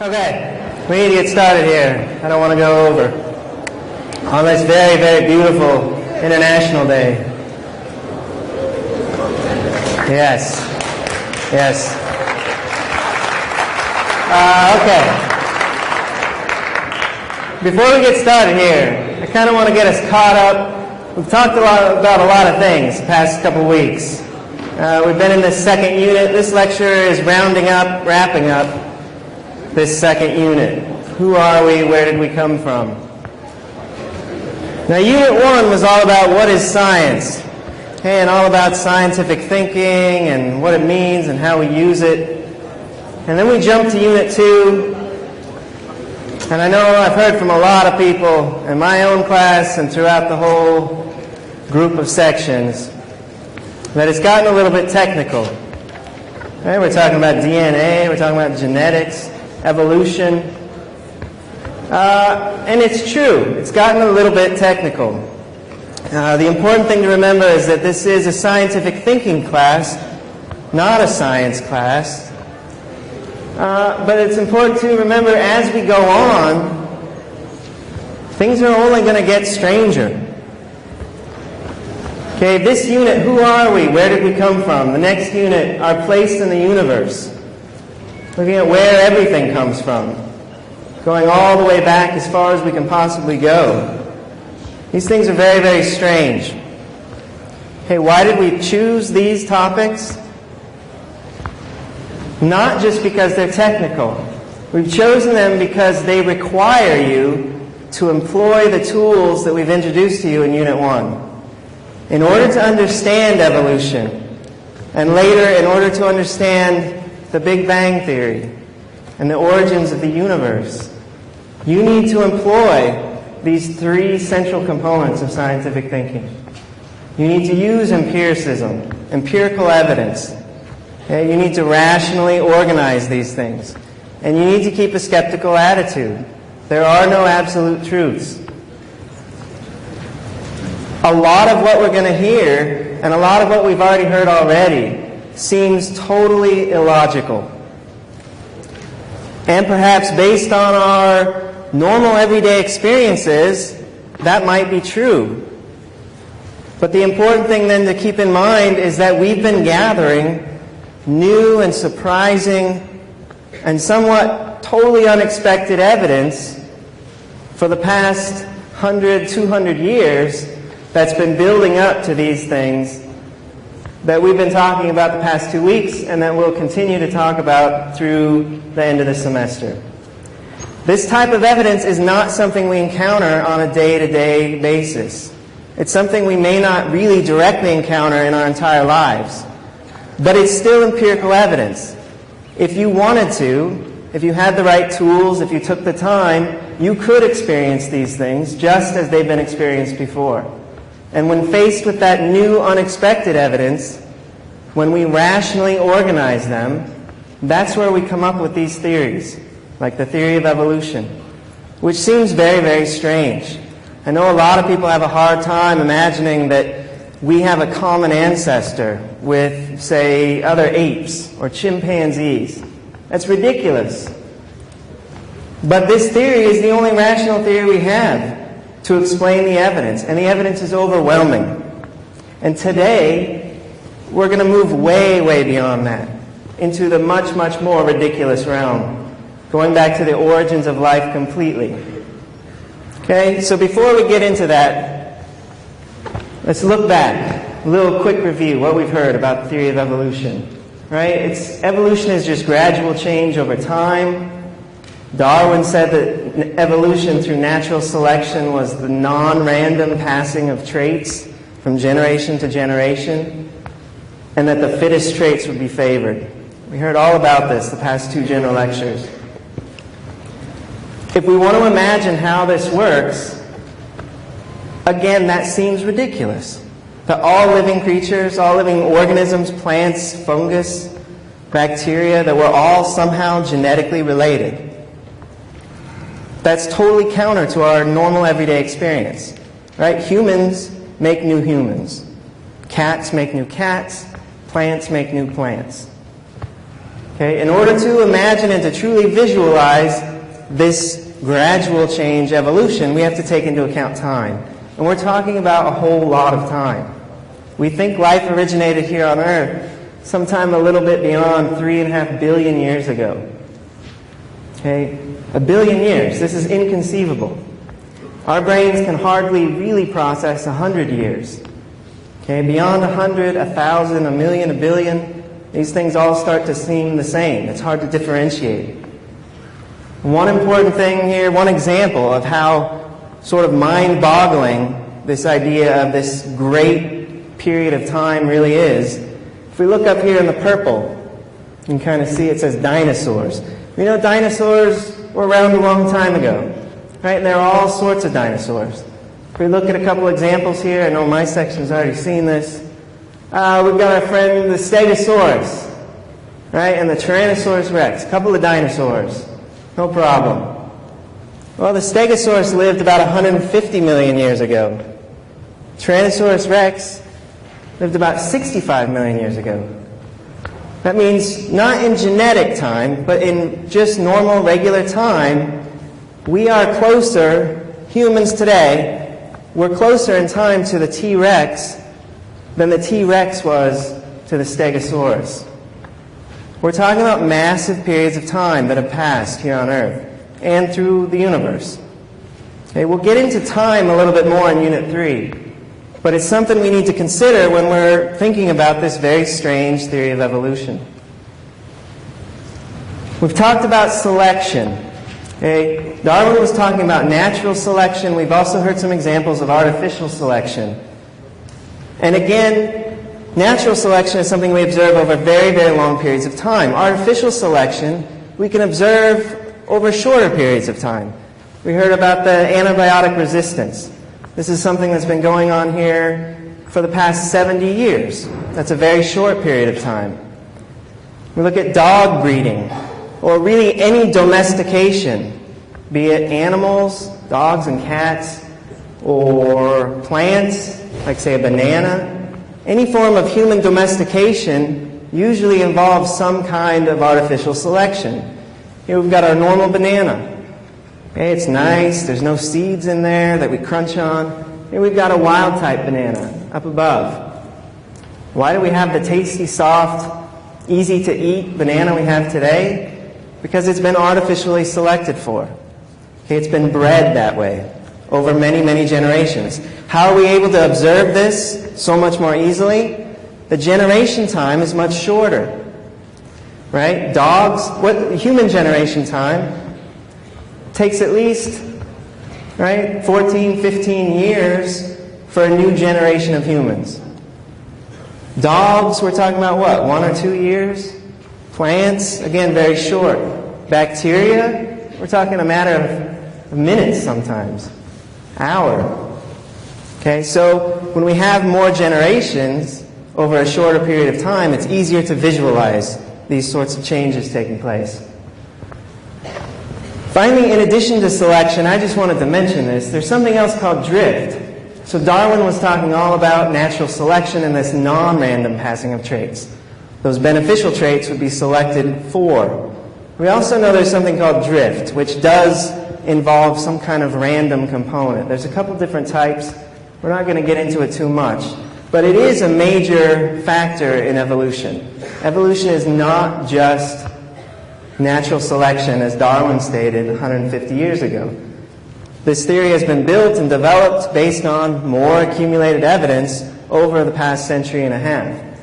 Okay, we need to get started here. I don't want to go over on this very, very beautiful International Day. Yes, yes. Okay. Before we get started here, I kind of want to get us caught up. We've talked about a lot of things the past couple weeks. We've been in this second unit. This lecture is wrapping up this second unit. Who are we? Where did we come from? Now, Unit 1 was all about what is science, and all about scientific thinking and what it means and how we use it. And then we jumped to Unit 2, and I know I've heard from a lot of people in my own class and throughout the whole group of sections that it's gotten a little bit technical. Right? We're talking about DNA, we're talking about genetics, evolution. And it's true, it's gotten a little bit technical. The important thing to remember is that this is a scientific thinking class, not a science class. But it's important to remember as we go on, things are only going to get stranger. Okay, this unit, who are we? Where did we come from? The next unit, our place in the universe. Looking at where everything comes from. Going all the way back as far as we can possibly go. These things are very, very strange. Okay, why did we choose these topics? Not just because they're technical. We've chosen them because they require you to employ the tools that we've introduced to you in Unit 1. In order to understand evolution, and later in order to understand the Big Bang Theory and the origins of the universe, you need to employ these three central components of scientific thinking. You need to use empiricism, empirical evidence. Okay? You need to rationally organize these things. And you need to keep a skeptical attitude. There are no absolute truths. A lot of what we're going to hear, and a lot of what we've already heard already, seems totally illogical. And perhaps based on our normal everyday experiences, that might be true. But the important thing then to keep in mind is that we've been gathering new and surprising and somewhat totally unexpected evidence for the past 100, 200 years that's been building up to these things that we've been talking about the past 2 weeks and that we'll continue to talk about through the end of the semester. This type of evidence is not something we encounter on a day-to-day basis. It's something we may not really directly encounter in our entire lives. But it's still empirical evidence. If you wanted to, if you had the right tools, if you took the time, you could experience these things just as they've been experienced before. And when faced with that new, unexpected evidence, when we rationally organize them, that's where we come up with these theories, like the theory of evolution, which seems very, very strange. I know a lot of people have a hard time imagining that we have a common ancestor with, say, other apes or chimpanzees. That's ridiculous. But this theory is the only rational theory we have to explain the evidence, and the evidence is overwhelming. And today, we're going to move way, way beyond that, into the much, much more ridiculous realm, going back to the origins of life completely. Okay, so before we get into that, let's look back, a little quick review, what we've heard about the theory of evolution. Right? Evolution is just gradual change over time. Darwin said that evolution through natural selection was the non-random passing of traits from generation to generation, and that the fittest traits would be favored. We heard all about this the past 2 general lectures. If we want to imagine how this works, again, that seems ridiculous. That all living creatures, all living organisms, plants, fungus, bacteria, that we're all somehow genetically related. That's totally counter to our normal everyday experience. Right? Humans make new humans. Cats make new cats. Plants make new plants. Okay? In order to imagine and to truly visualize this gradual change evolution, we have to take into account time. And we're talking about a whole lot of time. We think life originated here on Earth sometime a little bit beyond 3.5 billion years ago. Okay? 1 billion years. This is inconceivable. Our brains can hardly really process 100 years. Okay? Beyond 100, 1,000, 1 million, 1 billion, these things all start to seem the same. It's hard to differentiate. One important thing here, one example of how sort of mind-boggling this idea of this great period of time really is. If we look up here in the purple, you can kind of see it says dinosaurs. We know dinosaurs were around a long time ago, right? And there are all sorts of dinosaurs. If we look at a couple examples here, I know my section's already seen this. We've got our friend the Stegosaurus, right? And the Tyrannosaurus Rex, a couple of dinosaurs. No problem. Well, the Stegosaurus lived about 150 million years ago. Tyrannosaurus Rex lived about 65 million years ago. That means not in genetic time, but in just normal, regular time, we are closer, humans today, we're closer in time to the T-Rex than the T-Rex was to the Stegosaurus. We're talking about massive periods of time that have passed here on Earth and through the universe. Okay, we'll get into time a little bit more in Unit 3, but it's something we need to consider when we're thinking about this very strange theory of evolution. We've talked about selection. Okay, Darwin was talking about natural selection. We've also heard some examples of artificial selection. And again, natural selection is something we observe over very, very long periods of time. Artificial selection, we can observe over shorter periods of time. We heard about the antibiotic resistance. This is something that's been going on here for the past 70 years. That's a very short period of time. We look at dog breeding, or really any domestication, be it animals, dogs and cats, or plants, like say a banana. Any form of human domestication usually involves some kind of artificial selection. Here we've got our normal banana. Okay, it's nice, there's no seeds in there that we crunch on. Here we've got a wild type banana up above. Why do we have the tasty, soft, easy to eat banana we have today? Because it's been artificially selected for. Okay, it's been bred that way over many, many generations. How are we able to observe this so much more easily? The generation time is much shorter. Right? Human generation time takes at least, right, 14, 15 years for a new generation of humans. Dogs, we're talking about what, 1 or 2 years? Plants, again, very short. Bacteria, we're talking a matter of minutes sometimes, hour. Okay, so when we have more generations over a shorter period of time, it's easier to visualize these sorts of changes taking place. Finally, in addition to selection, I just wanted to mention this, there's something else called drift. So Darwin was talking all about natural selection and this non-random passing of traits. Those beneficial traits would be selected for. We also know there's something called drift, which does involve some kind of random component. There's a couple different types. We're not going to get into it too much. But it is a major factor in evolution. Evolution is not just natural selection, as Darwin stated 150 years ago. This theory has been built and developed based on more accumulated evidence over the past century and a half.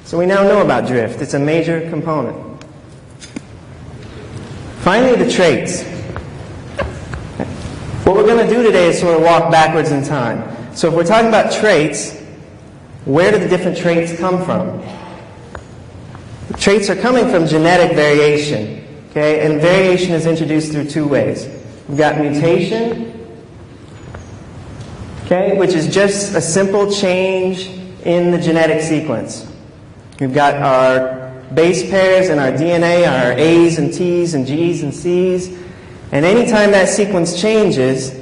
So we now know about drift. It's a major component. Finally, the traits. What we're going to do today is sort of walk backwards in time. So if we're talking about traits, where do the different traits come from? The traits are coming from genetic variation. Okay? And variation is introduced through two ways. We've got mutation, okay, which is just a simple change in the genetic sequence. We've got our base pairs in our DNA, our A's and T's and G's and C's. And anytime that sequence changes,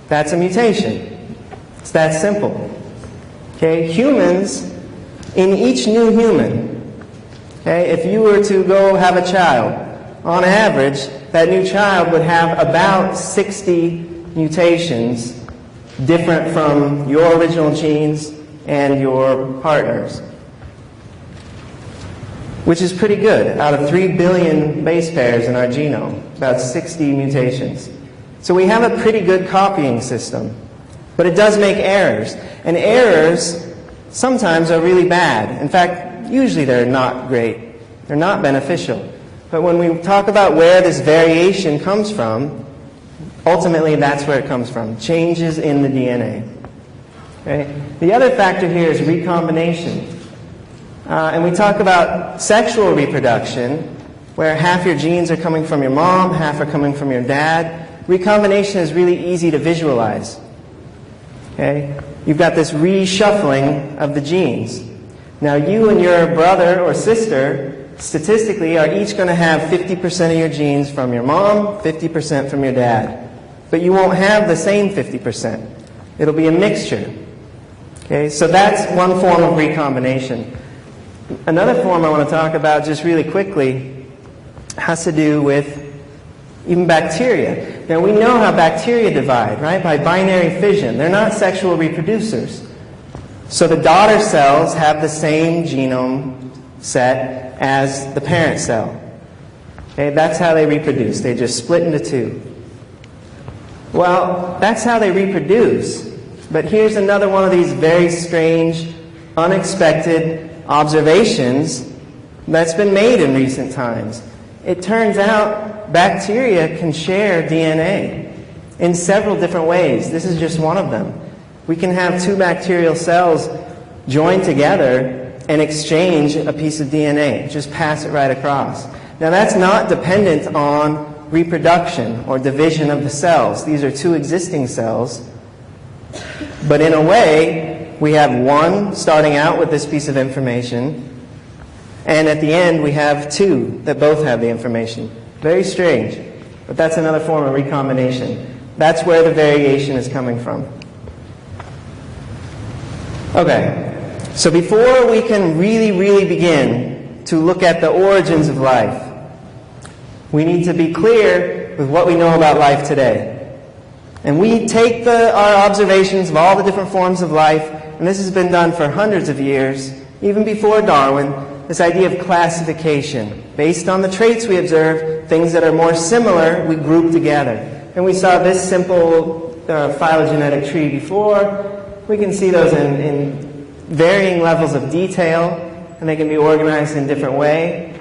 that's a mutation. It's that simple. Okay? Humans, in each new human, Okay? If you were to go have a child, on average, that new child would have about 60 mutations different from your original genes and your partner's, which is pretty good. Out of 3 billion base pairs in our genome, about 60 mutations. So we have a pretty good copying system, but it does make errors. And errors sometimes are really bad. In fact, usually they're not great. They're not beneficial. But when we talk about where this variation comes from, ultimately that's where it comes from. Changes in the DNA. Okay? The other factor here is recombination. And we talk about sexual reproduction, where half your genes are coming from your mom, half are coming from your dad. Recombination is really easy to visualize. Okay? You've got this reshuffling of the genes. Now you and your brother or sister, statistically, are each going to have 50% of your genes from your mom, 50% from your dad. But you won't have the same 50%. It'll be a mixture. Okay? So that's one form of recombination. Another form I want to talk about just really quickly has to do with even bacteria. Now we know how bacteria divide, right? By binary fission. They're not sexual reproducers. So the daughter cells have the same genome set as the parent cell. Okay, that's how they reproduce. They just split into two. Well, that's how they reproduce. But here's another one of these very strange, unexpected observations that's been made in recent times. It turns out bacteria can share DNA in several different ways. This is just one of them. We can have two bacterial cells join together and exchange a piece of DNA, just pass it right across. Now that's not dependent on reproduction or division of the cells. These are two existing cells. But in a way, we have one starting out with this piece of information, and at the end we have two that both have the information. Very strange, but that's another form of recombination. That's where the variation is coming from. Okay, so before we can really begin to look at the origins of life, we need to be clear with what we know about life today. And we take our observations of all the different forms of life, and this has been done for hundreds of years, even before Darwin, this idea of classification. Based on the traits we observe, things that are more similar, we group together. And we saw this simple phylogenetic tree before. We can see those in varying levels of detail, and they can be organized in different ways.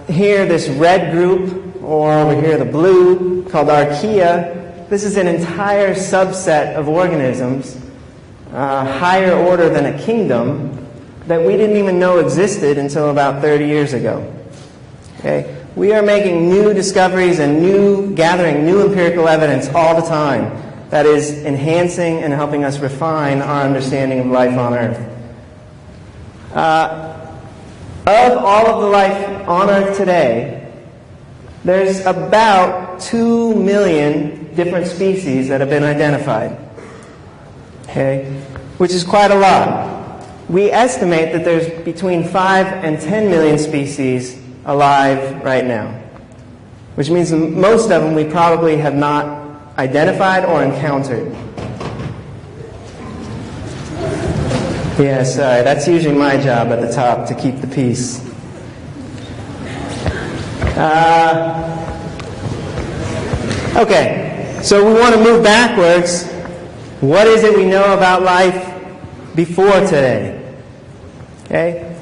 Here, this red group, or over here the blue, called Archaea. This is an entire subset of organisms, higher order than a kingdom, that we didn't even know existed until about 30 years ago. Okay? We are making new discoveries and gathering new empirical evidence all the time that is enhancing and helping us refine our understanding of life on Earth. Of all of the life on Earth today, there's about 2 million different species that have been identified, okay, which is quite a lot. We estimate that there's between 5 and 10 million species alive right now, which means most of them we probably have not identified or encountered. Yeah, sorry, that's usually my job at the top, to keep the peace. Okay, so we want to move backwards. What is it we know about life before today? Okay,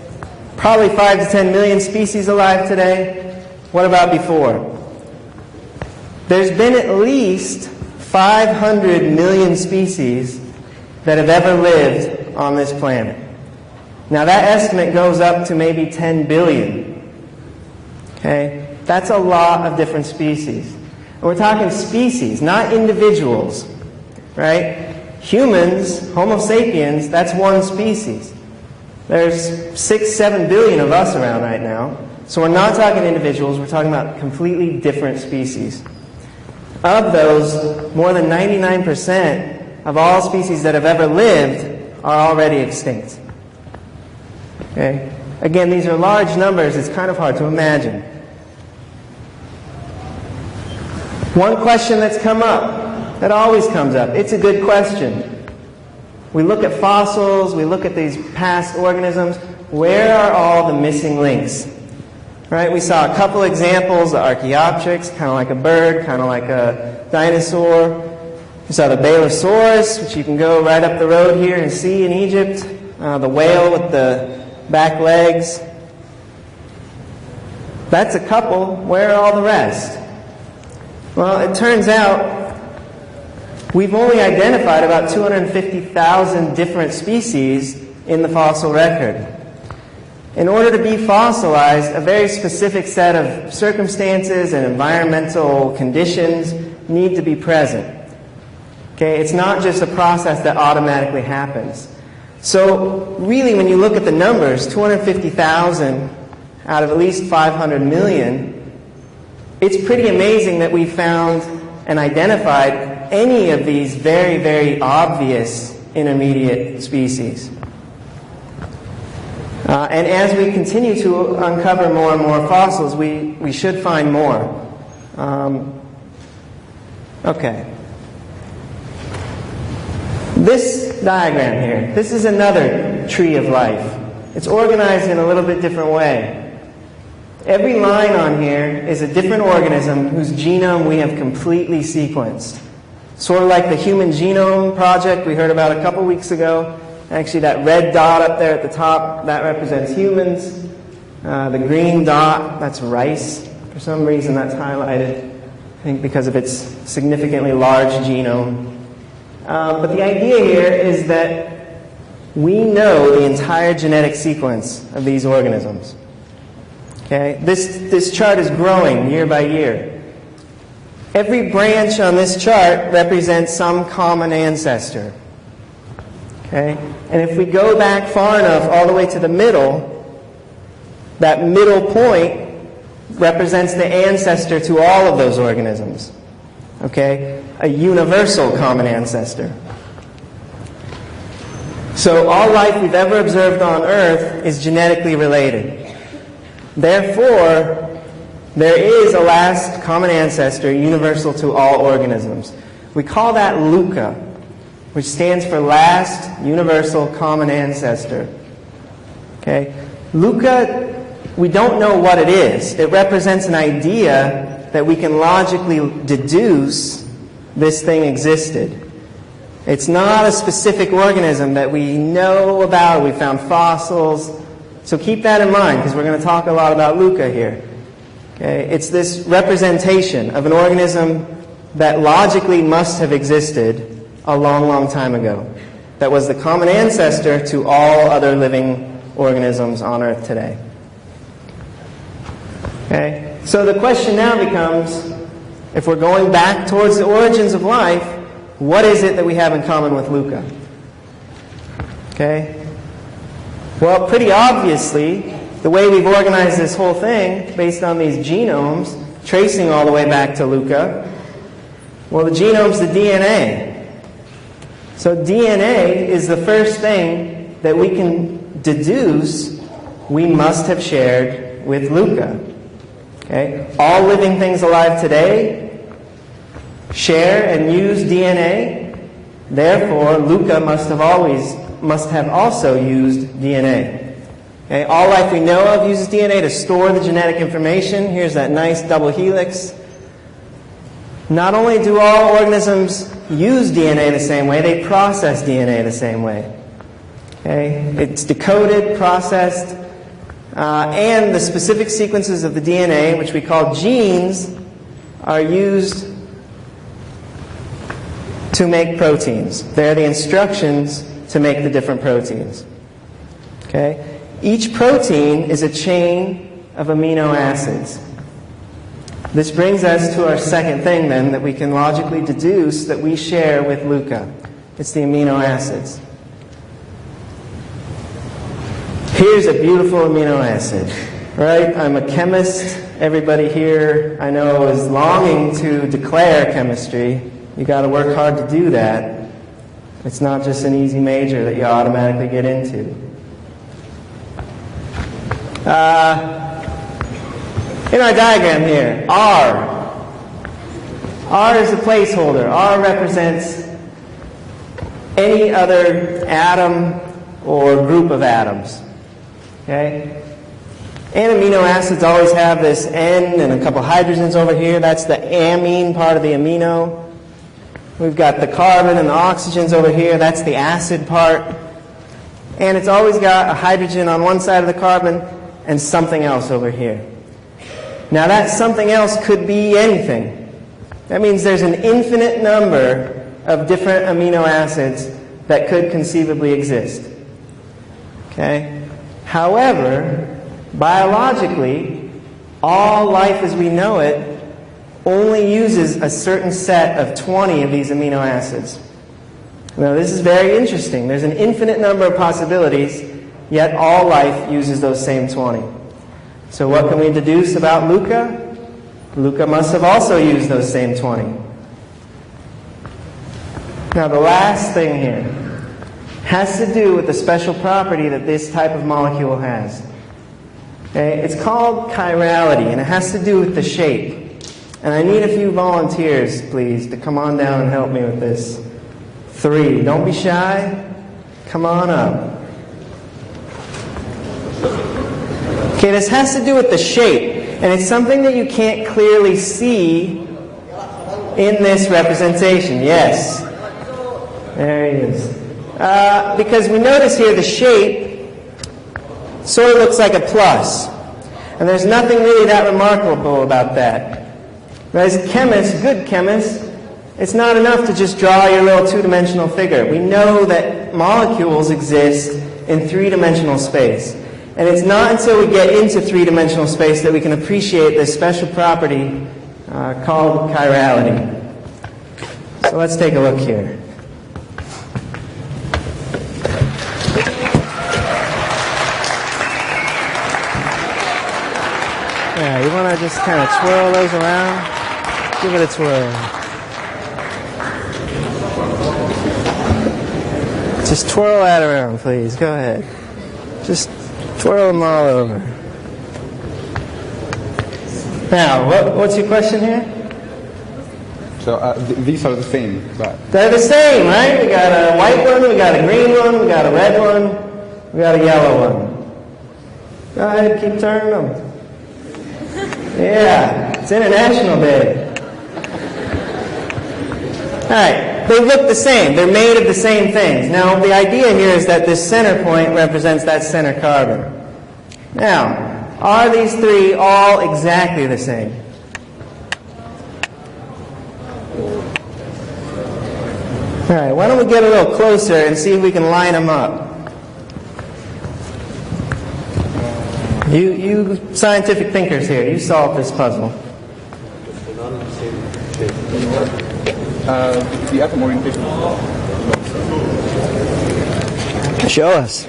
probably 5 to 10 million species alive today. What about before? There's been at least 500 million species that have ever lived on this planet. Now that estimate goes up to maybe 10 billion. Okay, that's a lot of different species. And we're talking species, not individuals, right? Humans, Homo sapiens, that's one species. There's 6, 7 billion of us around right now. So we're not talking individuals, we're talking about completely different species. Of those, more than 99% of all species that have ever lived are already extinct. Okay? Again, these are large numbers. It's kind of hard to imagine. One question that's come up, that always comes up, it's a good question. We look at fossils, we look at these past organisms. Where are all the missing links? Right? We saw a couple examples, the Archaeopteryx, kind of like a bird, kind of like a dinosaur. We saw the Bailosaurus, which you can go right up the road here and see in Egypt. The whale with the back legs. That's a couple. Where are all the rest? Well, it turns out we've only identified about 250,000 different species in the fossil record. In order to be fossilized, a very specific set of circumstances and environmental conditions need to be present. Okay, it's not just a process that automatically happens. So really, when you look at the numbers, 250,000 out of at least 500 million, it's pretty amazing that we found and identified any of these very, very obvious intermediate species. And as we continue to uncover more and more fossils, we should find more. Okay. This diagram here, this is another tree of life. It's organized in a little bit different way. Every line on here is a different organism whose genome we have completely sequenced. Sort of like the Human Genome Project we heard about a couple weeks ago. Actually, that red dot up there at the top, that represents humans. The green dot, that's rice. For some reason, that's highlighted, I think because of its significantly large genome. But the idea here is that we know the entire genetic sequence of these organisms. Okay? This chart is growing year by year. Every branch on this chart represents some common ancestor. Okay? And if we go back far enough all the way to the middle, that middle point represents the ancestor to all of those organisms. Okay? A universal common ancestor. So all life we've ever observed on Earth is genetically related. Therefore, there is a last common ancestor universal to all organisms. We call that LUCA, which stands for Last Universal Common Ancestor. Okay? LUCA, we don't know what it is. It represents an idea that we can logically deduce this thing existed. It's not a specific organism that we know about. We found fossils. So keep that in mind, because we're going to talk a lot about LUCA here. Okay? It's this representation of an organism that logically must have existed a long, long time ago. That was the common ancestor to all other living organisms on Earth today. Okay? So the question now becomes, if we're going back towards the origins of life, what is it that we have in common with LUCA? Okay? Well, pretty obviously, the way we've organized this whole thing, based on these genomes, tracing all the way back to LUCA, well, the genome's the DNA. So DNA is the first thing that we can deduce we must have shared with LUCA. Okay? All living things alive today share and use DNA. Therefore, LUCA must have also used DNA. Okay? All life we know of uses DNA to store the genetic information. Here's that nice double helix. Not only do all organisms use DNA the same way, they process DNA the same way. Okay? It's decoded, processed, and the specific sequences of the DNA, which we call genes, are used to make proteins. They're the instructions to make the different proteins. Okay? Each protein is a chain of amino acids. This brings us to our second thing, then, that we can logically deduce that we share with LUCA. It's the amino acids. Here's a beautiful amino acid, right? I'm a chemist. Everybody here, I know, is longing to declare chemistry. You got to work hard to do that. It's not just an easy major that you automatically get into. In our diagram here, R. R is a placeholder. R represents any other atom or group of atoms. Okay? And amino acids always have this N and a couple hydrogens over here. That's the amine part of the amino. We've got the carbon and the oxygens over here. That's the acid part. And it's always got a hydrogen on one side of the carbon and something else over here. Now that something else could be anything. That means there's an infinite number of different amino acids that could conceivably exist. Okay? However, biologically, all life as we know it only uses a certain set of 20 of these amino acids. Now this is very interesting. There's an infinite number of possibilities, yet all life uses those same 20. So what can we deduce about Luca? Luca must have also used those same 20. Now the last thing here has to do with the special property that this type of molecule has. Okay? It's called chirality, and it has to do with the shape. And I need a few volunteers, please, to come on down and help me with this. 3. Don't be shy. Come on up. Okay, this has to do with the shape. And it's something that you can't clearly see in this representation. Yes. There he is. Because we notice here the shape sort of looks like a plus. And there's nothing really that remarkable about that. But as chemists, good chemists, it's not enough to just draw your little two-dimensional figure. We know that molecules exist in three-dimensional space. And it's not until we get into three-dimensional space that we can appreciate this special property called chirality. So let's take a look here. Yeah, you want to just kind of twirl those around? Give it a twirl. Just twirl that around, please. Go ahead. Just twirl them all over. Now, what's your question here? So these are the same, but they're the same, right? We got a white one, we got a green one, we got a red one, we got a yellow one. Go ahead, keep turning them. Yeah, it's International Day. All right, they look the same. They're made of the same things. Now, the idea here is that this center point represents that center carbon. Now, are these three all exactly the same? All right, why don't we get a little closer and see if we can line them up? You scientific thinkers here, you solve this puzzle. the atom orientation. Show us. So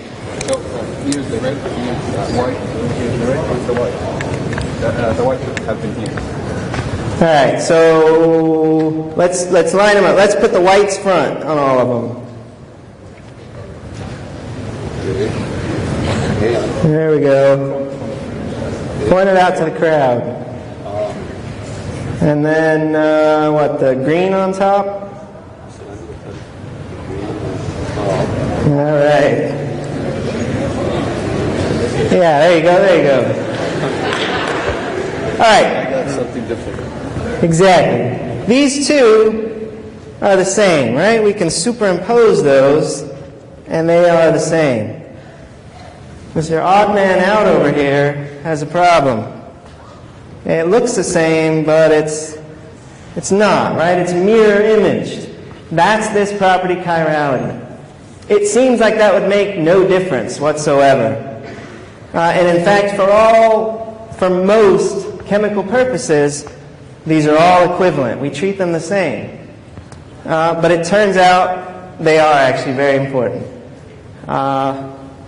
here's the red, here's the white, here's the red, here's the white. The white has been here. All right, so let's line them up. Let's put the whites front on all of them. There we go. Point it out to the crowd. And then, the green on top? All right. Yeah, there you go. All right. That's something different. Exactly. These two are the same, right? We can superimpose those, and they are the same. Mr. Odd Man Out over here has a problem. It looks the same, but it's not, right? It's mirror imaged. That's this property chirality. It seems like that would make no difference whatsoever. And in fact, for most chemical purposes, these are all equivalent. We treat them the same. But it turns out they are actually very important.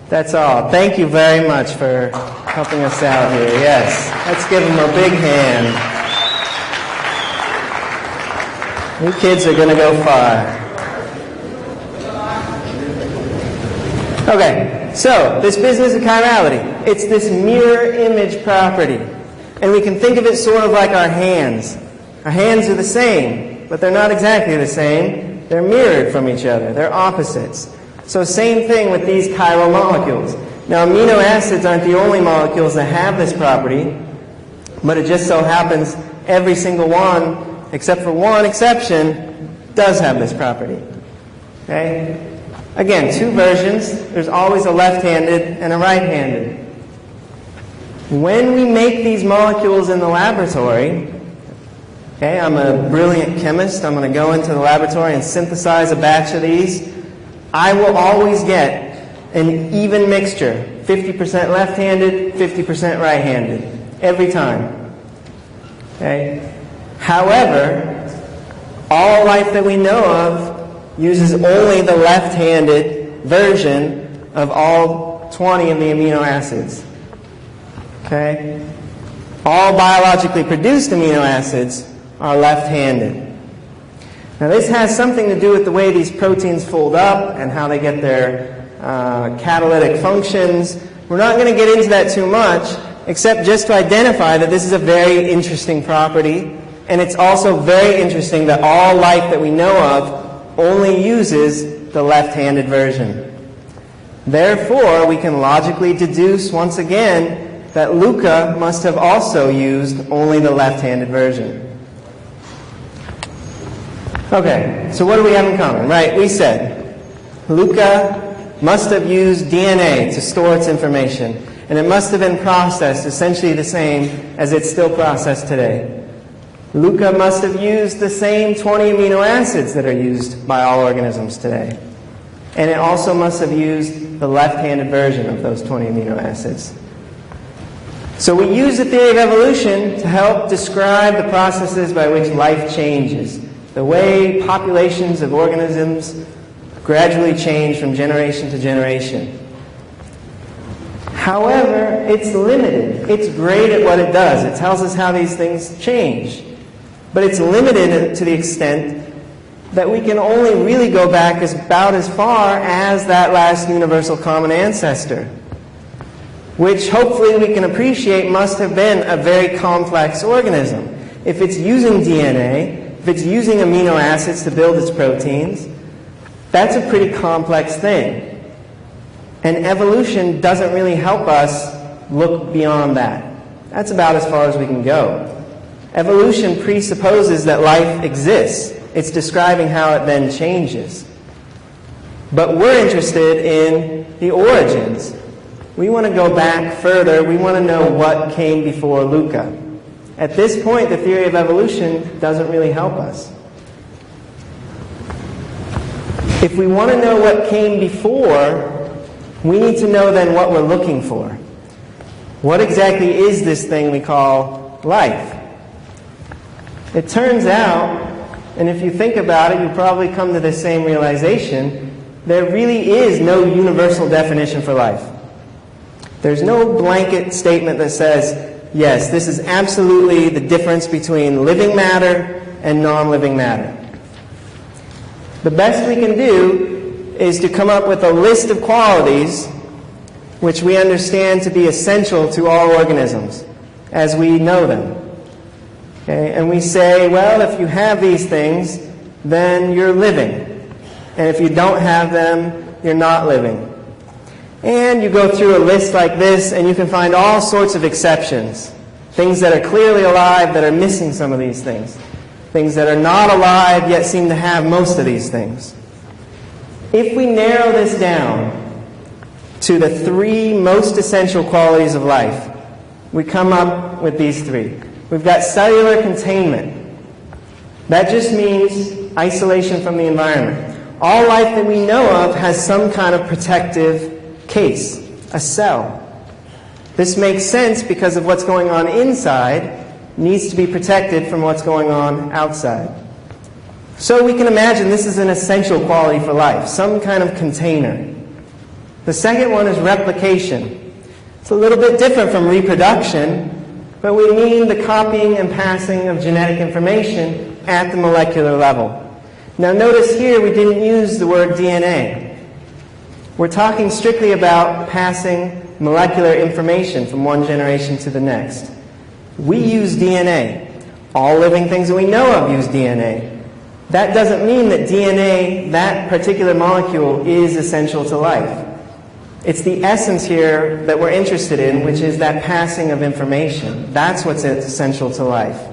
That's all. Thank you very much for helping us out here. Yes. Let's give them a big hand. You kids are going to go far. Okay. So, this business of chirality. It's this mirror image property. And we can think of it sort of like our hands. Our hands are the same, but they're not exactly the same. They're mirrored from each other. They're opposites. So same thing with these chiral molecules. Now, amino acids aren't the only molecules that have this property, but it just so happens every single one, except for one exception, does have this property. Okay? Again, two versions. There's always a left-handed and a right-handed. When we make these molecules in the laboratory, okay, I'm a brilliant chemist. I'm going to go into the laboratory and synthesize a batch of these. I will always get an even mixture, 50% left-handed, 50% right-handed, every time. Okay? However, all life that we know of uses only the left-handed version of all 20 of the amino acids. Okay? All biologically produced amino acids are left-handed. Now this has something to do with the way these proteins fold up and how they get their catalytic functions. We're not going to get into that too much, except just to identify that this is a very interesting property, and it's also very interesting that all life that we know of only uses the left-handed version. Therefore, we can logically deduce once again that Luca must have also used only the left-handed version. Okay, so what do we have in common? Right, we said Luca must have used DNA to store its information, and it must have been processed essentially the same as it's still processed today. Luca must have used the same 20 amino acids that are used by all organisms today. And it also must have used the left-handed version of those 20 amino acids. So we use the theory of evolution to help describe the processes by which life changes, the way populations of organisms gradually change from generation to generation. However, it's limited. It's great at what it does. It tells us how these things change. But it's limited to the extent that we can only really go back about as far as that last universal common ancestor, which hopefully we can appreciate must have been a very complex organism. If it's using DNA, if it's using amino acids to build its proteins, that's a pretty complex thing. And evolution doesn't really help us look beyond that. That's about as far as we can go. Evolution presupposes that life exists. It's describing how it then changes. But we're interested in the origins. We want to go back further. We want to know what came before Luca. At this point, the theory of evolution doesn't really help us. If we want to know what came before, we need to know then what we're looking for. What exactly is this thing we call life? It turns out, and if you think about it, you'll probably come to the same realization, there really is no universal definition for life. There's no blanket statement that says, yes, this is absolutely the difference between living matter and non-living matter. The best we can do is to come up with a list of qualities which we understand to be essential to all organisms as we know them. Okay? And we say, well, if you have these things, then you're living. And if you don't have them, you're not living. And you go through a list like this, and you can find all sorts of exceptions. Things that are clearly alive that are missing some of these things. Things that are not alive yet seem to have most of these things. If we narrow this down to the three most essential qualities of life, we come up with these three. We've got cellular containment. That just means isolation from the environment. All life that we know of has some kind of protective case, a cell. This makes sense because of what's going on inside needs to be protected from what's going on outside. So we can imagine this is an essential quality for life, some kind of container. The second one is replication. It's a little bit different from reproduction, but we mean the copying and passing of genetic information at the molecular level. Now notice here we didn't use the word DNA. We're talking strictly about passing molecular information from one generation to the next. We use DNA. All living things that we know of use DNA. That doesn't mean that DNA, that particular molecule, is essential to life. It's the essence here that we're interested in, which is that passing of information. That's what's essential to life.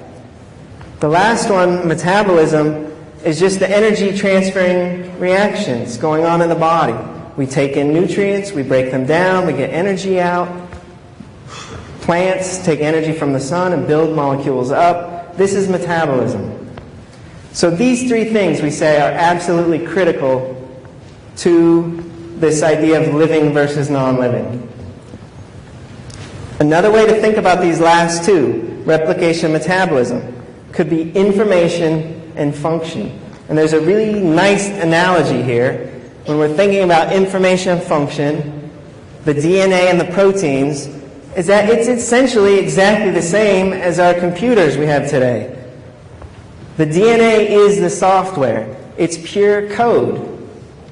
The last one, metabolism, is just the energy transferring reactions going on in the body. We take in nutrients, we break them down, we get energy out. Plants take energy from the sun and build molecules up. This is metabolism. So these three things, we say, are absolutely critical to this idea of living versus non-living. Another way to think about these last two, replication, metabolism, could be information and function. And there's a really nice analogy here. When we're thinking about information and function, the DNA and the proteins, is that it's essentially exactly the same as our computers we have today. The DNA is the software. It's pure code.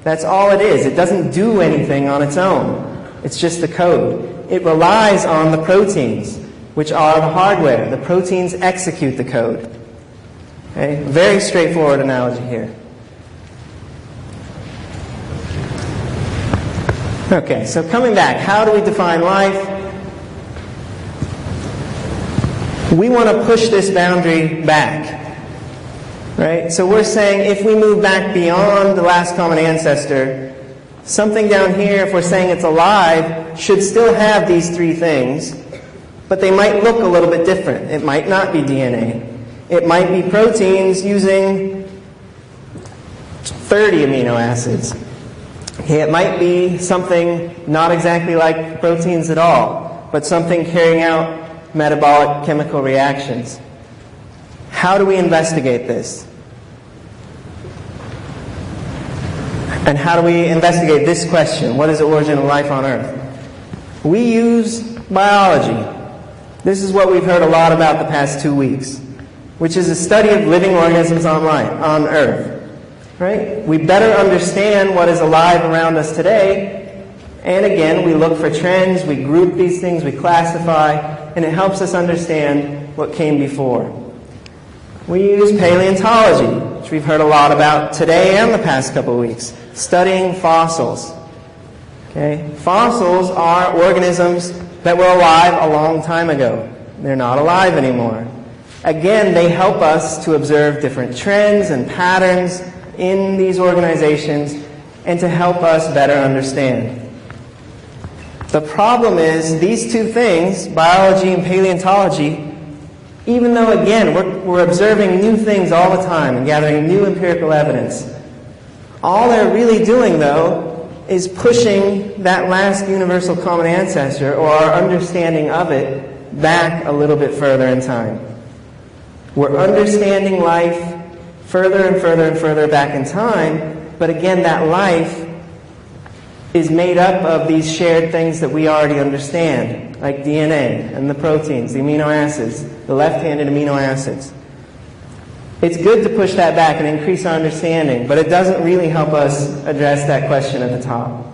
That's all it is. It doesn't do anything on its own. It's just the code. It relies on the proteins, which are the hardware. The proteins execute the code. Okay? Very straightforward analogy here. Okay, so coming back, how do we define life? We want to push this boundary back. Right? So we're saying if we move back beyond the last common ancestor, something down here, if we're saying it's alive, should still have these three things, but they might look a little bit different. It might not be DNA. It might be proteins using 30 amino acids. It might be something not exactly like proteins at all, but something carrying out metabolic chemical reactions. How do we investigate this? And how do we investigate this question? What is the origin of life on Earth? We use biology. This is what we've heard a lot about the past 2 weeks, which is a study of living organisms on Earth. Right? We better understand what is alive around us today, and again, we look for trends, we group these things, we classify, and it helps us understand what came before. We use paleontology, which we've heard a lot about today and the past couple of weeks, studying fossils. Okay? Fossils are organisms that were alive a long time ago. They're not alive anymore. Again, they help us to observe different trends and patterns in these organizations and to help us better understand. The problem is these two things, biology and paleontology, even though, again, we're observing new things all the time and gathering new empirical evidence, all they're really doing, though, is pushing that last universal common ancestor, or our understanding of it, back a little bit further in time. We're understanding life further and further and further back in time, but again, that life is made up of these shared things that we already understand, like DNA and the proteins, the amino acids, the left-handed amino acids. It's good to push that back and increase our understanding, but it doesn't really help us address that question at the top.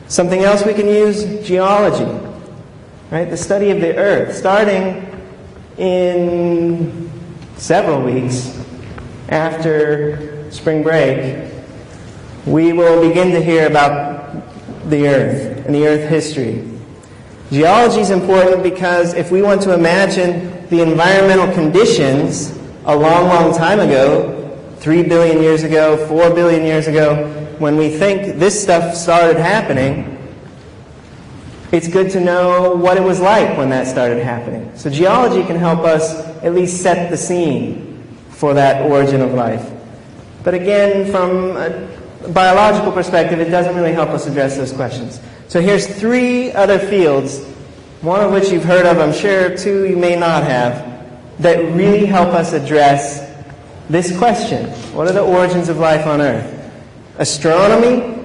Something else we can use, geology, right? The study of the Earth. Starting in several weeks after spring break, we will begin to hear about the Earth and the Earth history. Geology is important because if we want to imagine the environmental conditions a long, long time ago, 3 billion years ago, 4 billion years ago, when we think this stuff started happening, it's good to know what it was like when that started happening. So geology can help us at least set the scene for that origin of life. But again, from a biological perspective, it doesn't really help us address those questions. So here's 3 other fields, one of which you've heard of, I'm sure, 2 you may not have, that really help us address this question. What are the origins of life on Earth? Astronomy,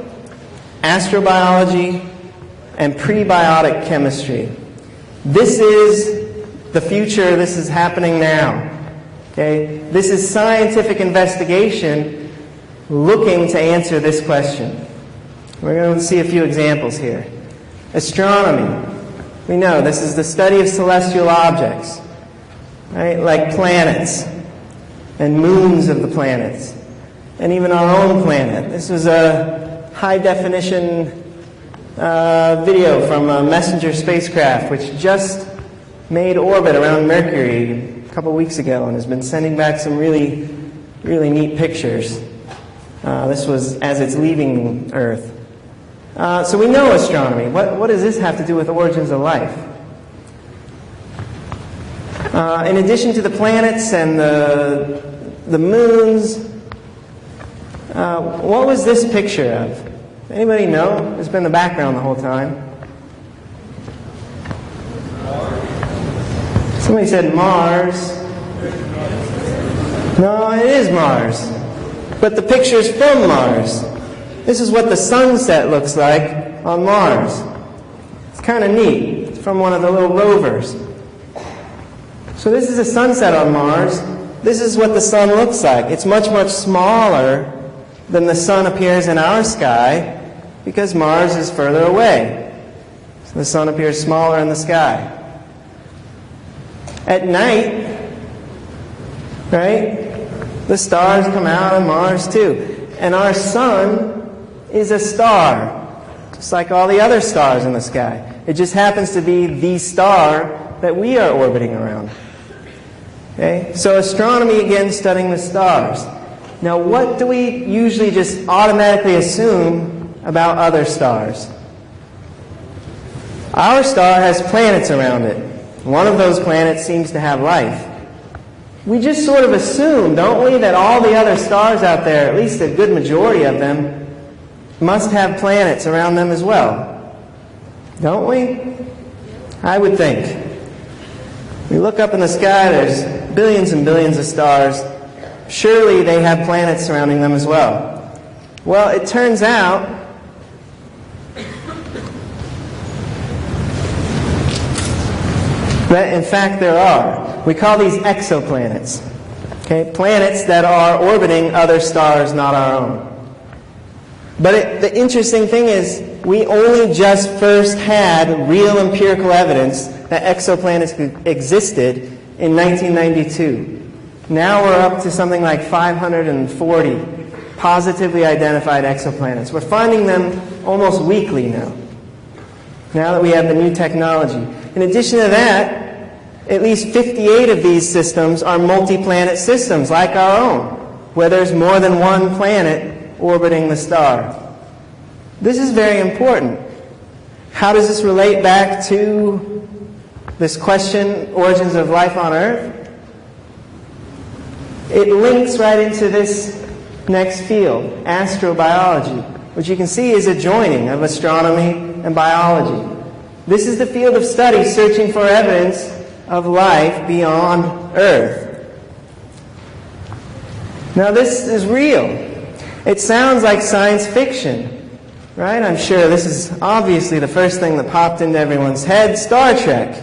astrobiology, and prebiotic chemistry. This is the future. This is happening now. Okay? This is scientific investigation looking to answer this question. We're going to see a few examples here. Astronomy. We know this is the study of celestial objects, right? Like planets and moons of the planets, and even our own planet. This was a high-definition video from a Messenger spacecraft, which just made orbit around Mercury a couple weeks ago and has been sending back some really, really neat pictures. This was as it's leaving Earth. So we know astronomy. What does this have to do with origins of life? In addition to the planets and the moons, what was this picture of? Anybody know? It's been the background the whole time. Somebody said Mars. No, it is Mars. But the picture's from Mars. This is what the sunset looks like on Mars. It's kind of neat. It's from one of the little rovers. So this is a sunset on Mars. This is what the sun looks like. It's much, much smaller than the sun appears in our sky because Mars is further away. So the sun appears smaller in the sky. At night, right, the stars come out on Mars too. And our sun is a star, just like all the other stars in the sky. It just happens to be the star that we are orbiting around. Okay? So astronomy, again, studying the stars. Now, what do we usually just automatically assume about other stars? Our star has planets around it. One of those planets seems to have life. We just sort of assume, don't we, that all the other stars out there, at least a good majority of them, must have planets around them as well. Don't we? I would think. We look up in the sky, there's billions and billions of stars. Surely they have planets surrounding them as well. Well, it turns out that in fact there are. We call these exoplanets. Okay? Planets that are orbiting other stars, not our own. But the interesting thing is, we only just first had real empirical evidence that exoplanets existed in 1992. Now we're up to something like 540 positively identified exoplanets. We're finding them almost weekly now that we have the new technology. In addition to that, at least 58 of these systems are multi-planet systems like our own, where there's more than one planet orbiting the star. This is very important. How does this relate back to this question, origins of life on Earth? It links right into this next field, astrobiology, which you can see is a joining of astronomy and biology. This is the field of study searching for evidence of life beyond Earth. Now this is real. It sounds like science fiction, right? I'm sure this is obviously the first thing that popped into everyone's head, Star Trek,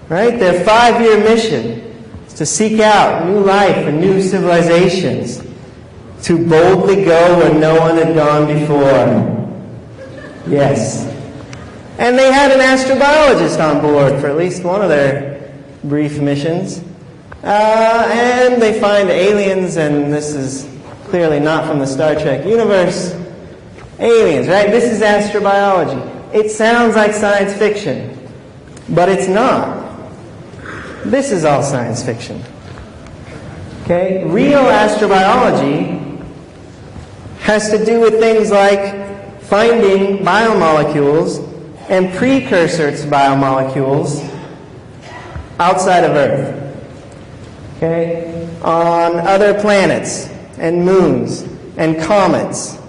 right? Their 5-year mission is to seek out new life and new civilizations, to boldly go where no one had gone before. Yes. And they had an astrobiologist on board for at least one of their brief missions. And they find aliens, and this is clearly not from the Star Trek universe. Aliens, right? This is astrobiology. It sounds like science fiction, but it's not. This is all science fiction. Okay? Real astrobiology has to do with things like finding biomolecules and precursors to biomolecules outside of Earth. Okay? On other planets and moons and comets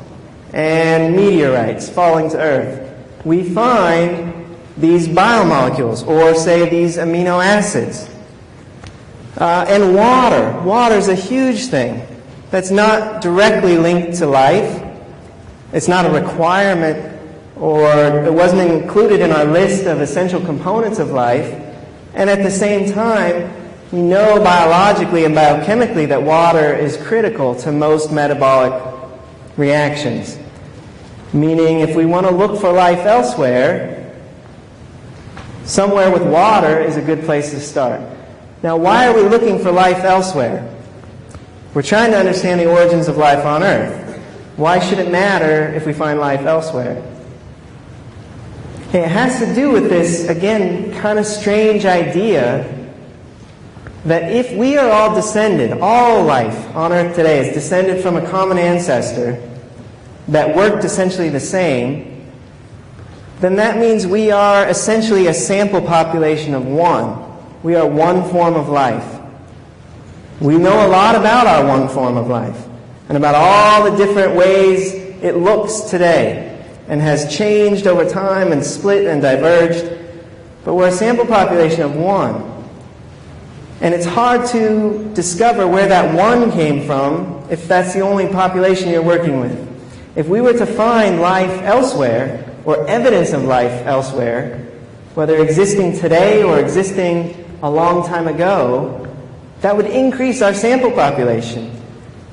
and meteorites falling to Earth, we find these biomolecules, or say these amino acids. And water. Water is a huge thing that's not directly linked to life. It's not a requirement, or it wasn't included in our list of essential components of life. And at the same time, we know biologically and biochemically that water is critical to most metabolic reactions. Meaning, if we want to look for life elsewhere, Somewhere with water is a good place to start. Now, why are we looking for life elsewhere? We're trying to understand the origins of life on Earth. Why should it matter if we find life elsewhere? It has to do with this, again, kind of strange idea that if we are all descended, all life on Earth today is descended from a common ancestor that worked essentially the same, then that means we are essentially a sample population of one. We are one form of life. We know a lot about our one form of life and about all the different ways it looks today and has changed over time and split and diverged. But we're a sample population of one. And it's hard to discover where that one came from if that's the only population you're working with. If we were to find life elsewhere, or evidence of life elsewhere, whether existing today or existing a long time ago, that would increase our sample population.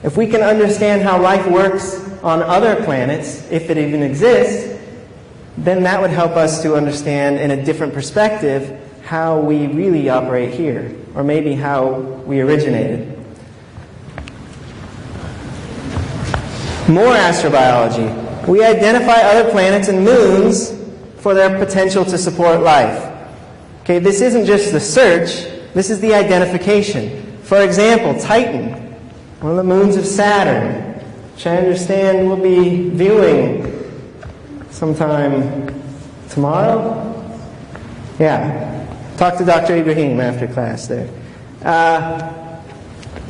If we can understand how life works on other planets, if it even exists, then that would help us to understand in a different perspective how we really operate here, or maybe how we originated. More astrobiology. We identify other planets and moons for their potential to support life. Okay, this isn't just the search, this is the identification. For example, Titan, one of the moons of Saturn, which I understand we'll be viewing sometime tomorrow? Yeah. Talk to Dr. Ibrahim after class there.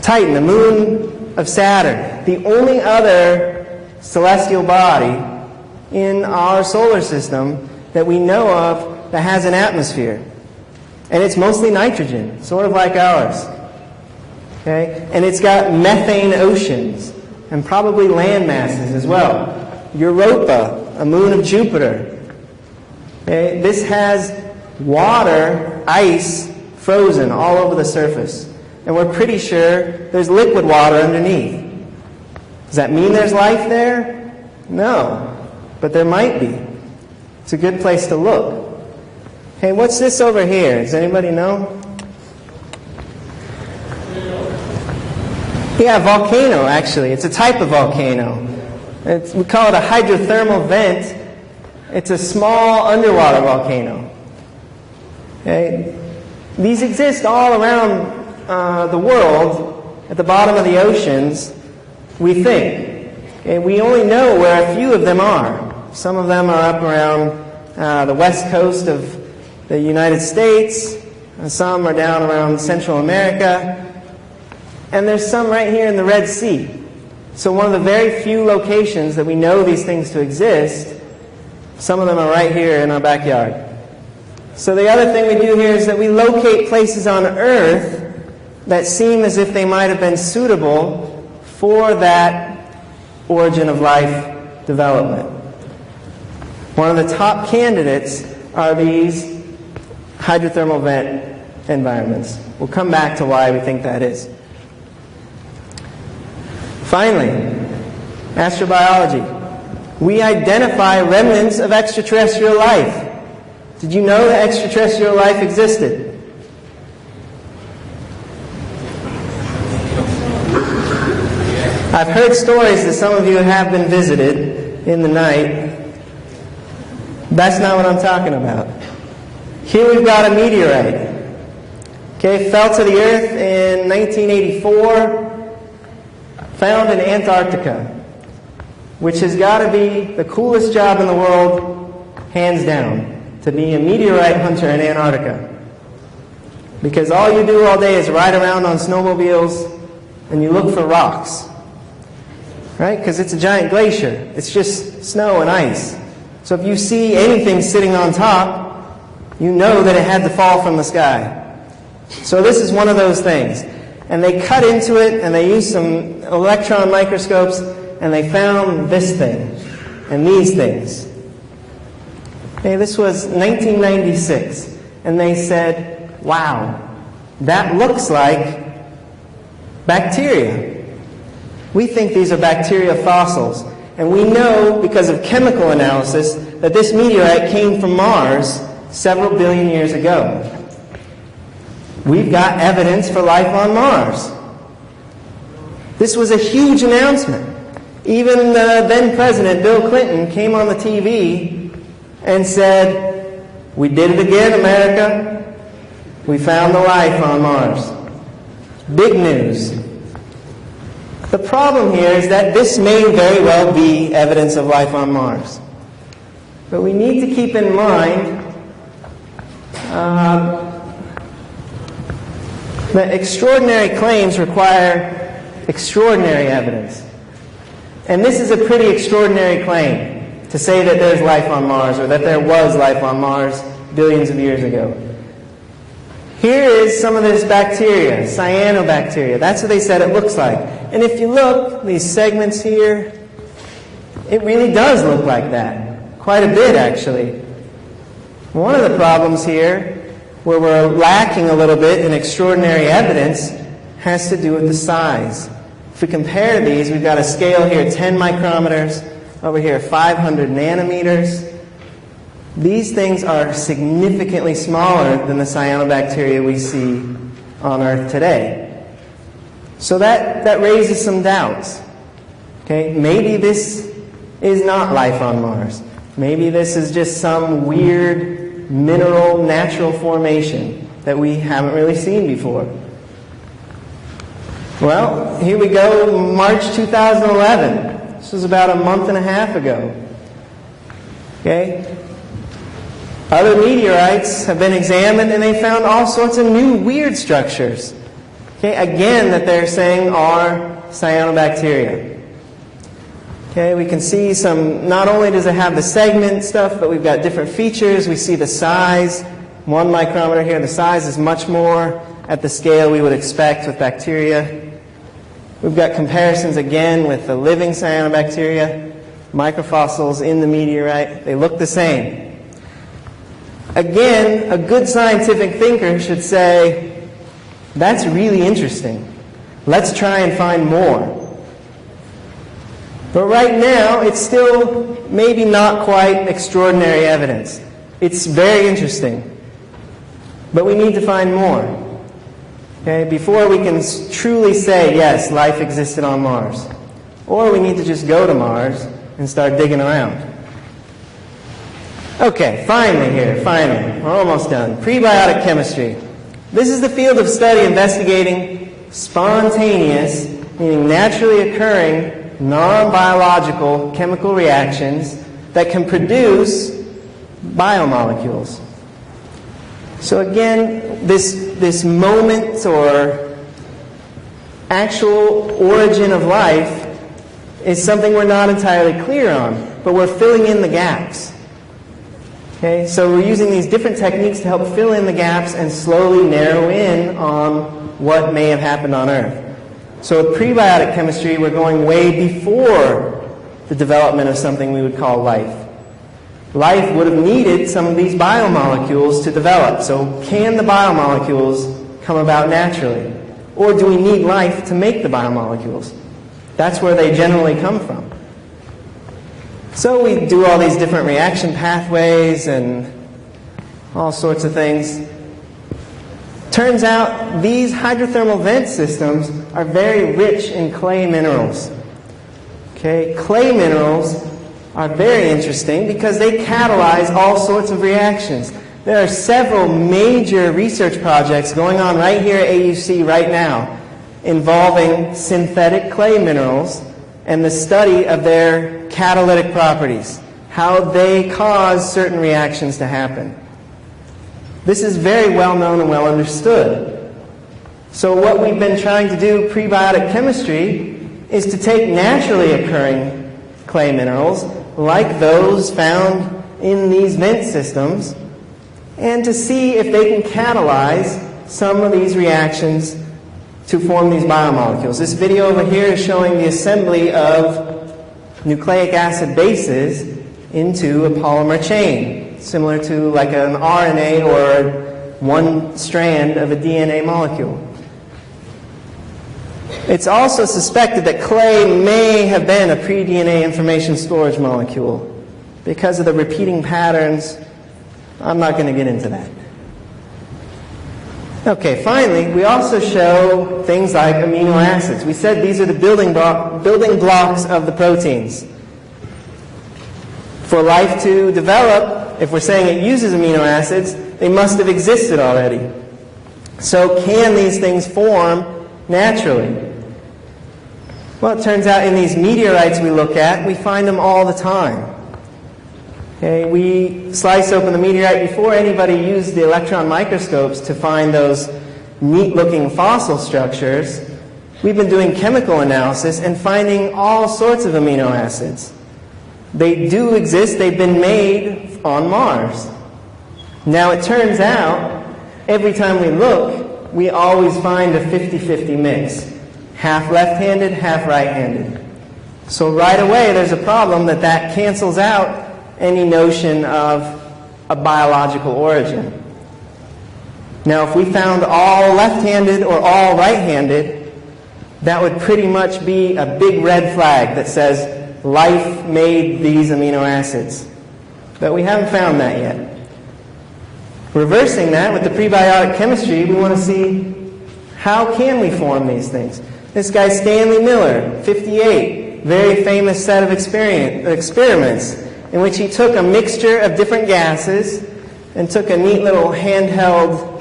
Titan, the moon of Saturn, the only other celestial body in our solar system that we know of that has an atmosphere. And it's mostly nitrogen, sort of like ours. Okay? And it's got methane oceans and probably land masses as well. Europa, a moon of Jupiter. Okay? This has water, ice, frozen all over the surface. And we're pretty sure there's liquid water underneath. Does that mean there's life there? No. But there might be. It's a good place to look. Hey, what's this over here? Does anybody know? Yeah, volcano, actually. It's a type of volcano. We call it a hydrothermal vent. It's a small underwater volcano. Okay? These exist all around the world, at the bottom of the oceans, we think. Okay? We only know where a few of them are. Some of them are up around the west coast of the United States, and some are down around Central America, and there's some right here in the Red Sea. So one of the very few locations that we know these things to exist, some of them are right here in our backyard. So the other thing we do here is that we locate places on Earth that seem as if they might have been suitable for that origin of life development. One of the top candidates are these hydrothermal vent environments. We'll come back to why we think that is. Finally, astrobiology. We identify remnants of extraterrestrial life. Did you know that extraterrestrial life existed? I've heard stories that some of you have been visited in the night. That's not what I'm talking about. Here we've got a meteorite. Okay, fell to the Earth in 1984, found in Antarctica, which has got to be the coolest job in the world, hands down, to be a meteorite hunter in Antarctica. Because all you do all day is ride around on snowmobiles and you look for rocks. Right? Because it's a giant glacier. It's just snow and ice. So if you see anything sitting on top, you know that it had to fall from the sky. So this is one of those things. And they cut into it, and they used some electron microscopes, and they found this thing, and these things. Okay, this was 1996. And they said, wow, that looks like bacteria. We think these are bacteria fossils. And we know, because of chemical analysis, that this meteorite came from Mars several billion years ago. We've got evidence for life on Mars. This was a huge announcement. Even the then President, Bill Clinton, came on the TV and said, "We did it again, America. We found the life on Mars." Big news. The problem here is that this may very well be evidence of life on Mars. But we need to keep in mind that extraordinary claims require extraordinary evidence. And this is a pretty extraordinary claim, to say that there's life on Mars, or that there was life on Mars billions of years ago. Here is some of this bacteria, cyanobacteria. That's what they said it looks like. And if you look, these segments here, it really does look like that. Quite a bit, actually. One of the problems here, where we're lacking a little bit in extraordinary evidence, has to do with the size. If we compare these, we've got a scale here, 10 micrometers, over here 500 nanometers. These things are significantly smaller than the cyanobacteria we see on Earth today. So that raises some doubts. Okay, maybe this is not life on Mars. Maybe this is just some weird mineral natural formation that we haven't really seen before. Well, here we go, March 2011. This was about a month and a half ago. Okay? Other meteorites have been examined, and they found all sorts of new weird structures. Okay? Again, that they're saying are cyanobacteria. Okay, we can see some, not only does it have the segment stuff, but we've got different features. We see the size, 1 micrometer here. The size is much more at the scale we would expect with bacteria. We've got comparisons again with the living cyanobacteria, microfossils in the meteorite. They look the same. Again, a good scientific thinker should say, that's really interesting. Let's try and find more. But right now, it's still maybe not quite extraordinary evidence. It's very interesting. But we need to find more. Okay, before we can truly say, yes, life existed on Mars. Or we need to just go to Mars and start digging around. Okay, finally, we're almost done. Prebiotic chemistry. This is the field of study investigating spontaneous, meaning naturally occurring, non-biological chemical reactions that can produce biomolecules. So again, this moment or actual origin of life is something we're not entirely clear on, but we're filling in the gaps. Okay, so we're using these different techniques to help fill in the gaps and slowly narrow in on what may have happened on Earth. So with prebiotic chemistry, we're going way before the development of something we would call life. Life would have needed some of these biomolecules to develop. So can the biomolecules come about naturally? Or do we need life to make the biomolecules? That's where they generally come from. So we do all these different reaction pathways and all sorts of things. Turns out these hydrothermal vent systems are very rich in clay minerals. Okay, clay minerals are very interesting because they catalyze all sorts of reactions. There are several major research projects going on right here at AUC right now involving synthetic clay minerals and the study of their catalytic properties, how they cause certain reactions to happen. This is very well known and well understood. So what we've been trying to do, prebiotic chemistry, is to take naturally occurring clay minerals, like those found in these vent systems, and to see if they can catalyze some of these reactions to form these biomolecules. This video over here is showing the assembly of nucleic acid bases into a polymer chain, similar to like an RNA or one strand of a DNA molecule. It's also suspected that clay may have been a pre-DNA information storage molecule because of the repeating patterns I'm not going to get into that. Okay, finally, we also show things like amino acids. We said these are the building blocks of the proteins. For life to develop, if we're saying it uses amino acids, they must have existed already. So can these things form naturally? Well, it turns out in these meteorites we look at, we find them all the time. Okay, we slice open the meteorite before anybody used the electron microscopes to find those neat-looking fossil structures. We've been doing chemical analysis and finding all sorts of amino acids. They do exist. They've been made on Mars. Now, it turns out, every time we look, we always find a 50-50 mix. Half left-handed, half right-handed. So right away, there's a problem that cancels out any notion of a biological origin. Now, if we found all left-handed or all right-handed, that would pretty much be a big red flag that says life made these amino acids. But we haven't found that yet. Reversing that with the prebiotic chemistry, we want to see how can we form these things. This guy Stanley Miller, 58, very famous set of experiments in which he took a mixture of different gases and took a neat little handheld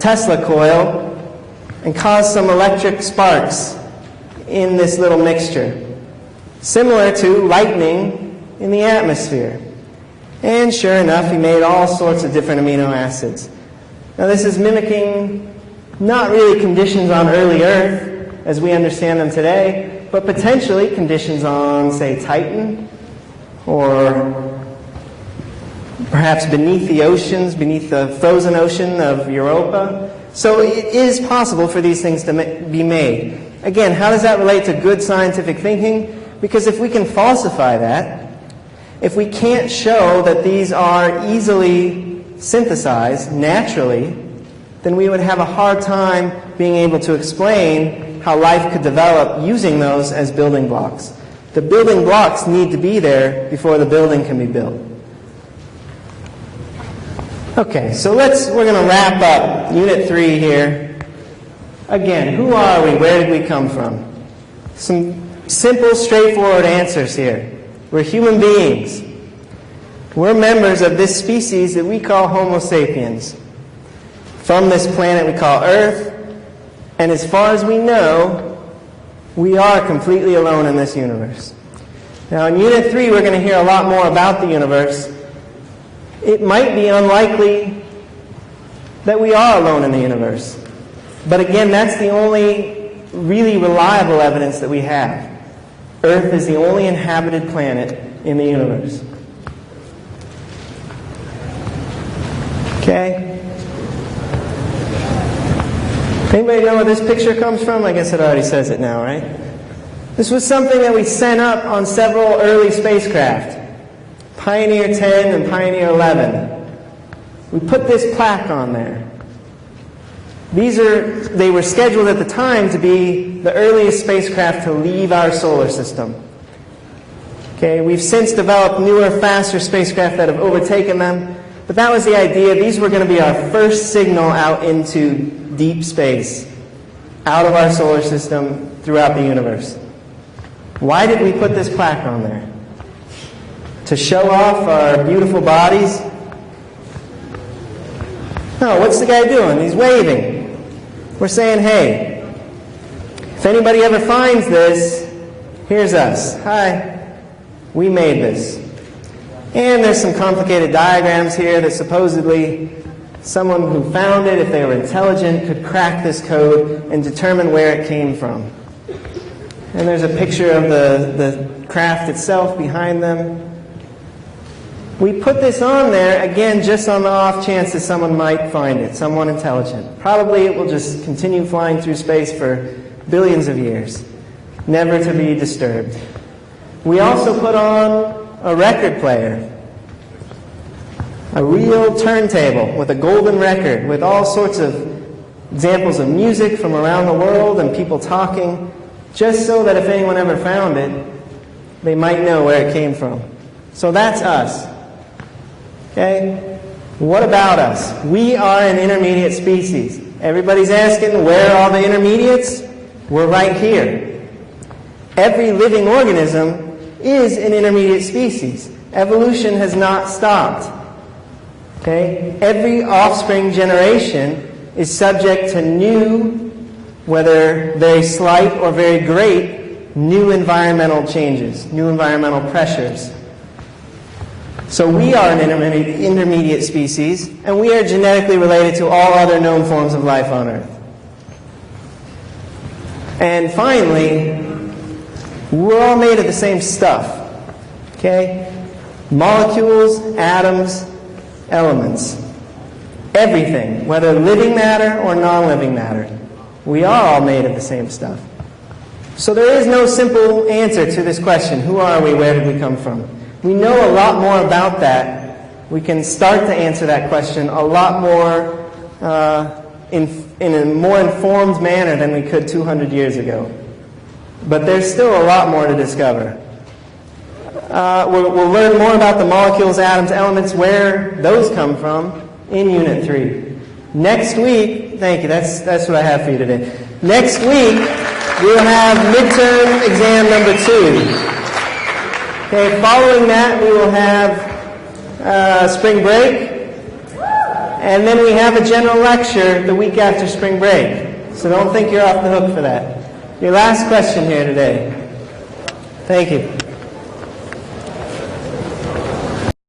Tesla coil and caused some electric sparks in this little mixture, similar to lightning in the atmosphere. And sure enough, he made all sorts of different amino acids. Now this is mimicking not really conditions on early Earth as we understand them today, but potentially conditions on, say, Titan, or perhaps beneath the oceans, beneath the frozen ocean of Europa. So it is possible for these things to be made. Again, how does that relate to good scientific thinking? Because if we can falsify that, if we can't show that these are easily synthesized naturally, then we would have a hard time being able to explain how life could develop using those as building blocks. The building blocks need to be there before the building can be built. Okay, so we're going to wrap up Unit 3 here. Again, who are we? Where did we come from? Some simple, straightforward answers here. We're human beings. We're members of this species that we call Homo sapiens. From this planet we call Earth, and as far as we know, we are completely alone in this universe. Now in Unit 3 we're going to hear a lot more about the universe. It might be unlikely that we are alone in the universe. But again, that's the only really reliable evidence that we have. Earth is the only inhabited planet in the universe. Okay? Anybody know where this picture comes from? I guess it already says it now, right? This was something that we sent up on several early spacecraft. Pioneer 10 and Pioneer 11. We put this plaque on there. They were scheduled at the time to be the earliest spacecraft to leave our solar system. Okay, we've since developed newer, faster spacecraft that have overtaken them, but that was the idea. These were going to be our first signal out into deep space, out of our solar system, throughout the universe. Why did we put this plaque on there? To show off our beautiful bodies? No, what's the guy doing? He's waving. We're saying, hey, if anybody ever finds this, here's us. Hi, we made this. And there's some complicated diagrams here that supposedly someone who found it, if they were intelligent, could crack this code and determine where it came from. And there's a picture of the craft itself behind them. We put this on there, again, just on the off chance that someone might find it, someone intelligent. Probably it will just continue flying through space for billions of years, never to be disturbed. We also put on a record player, a real turntable with a golden record with all sorts of examples of music from around the world and people talking, just so that if anyone ever found it, they might know where it came from. So that's us. Okay? What about us? We are an intermediate species. Everybody's asking, where are all the intermediates? We're right here. Every living organism is an intermediate species. Evolution has not stopped. Okay? Every offspring generation is subject to new, whether very slight or very great, new environmental changes, new environmental pressures. So we are an intermediate species, and we are genetically related to all other known forms of life on Earth. And finally, we're all made of the same stuff. Okay? Molecules, atoms, elements. Everything, whether living matter or non-living matter. We are all made of the same stuff. So there is no simple answer to this question, who are we, where did we come from? We know a lot more about that. We can start to answer that question a lot more in a more informed manner than we could 200 years ago. But there's still a lot more to discover. We'll learn more about the molecules, atoms, elements, where those come from in Unit 3. Next week, thank you, that's what I have for you today. Next week, we'll have midterm exam number 2. Okay, following that, we will have spring break. And then we have a general lecture the week after spring break. So don't think you're off the hook for that. Your last question here today. Thank you.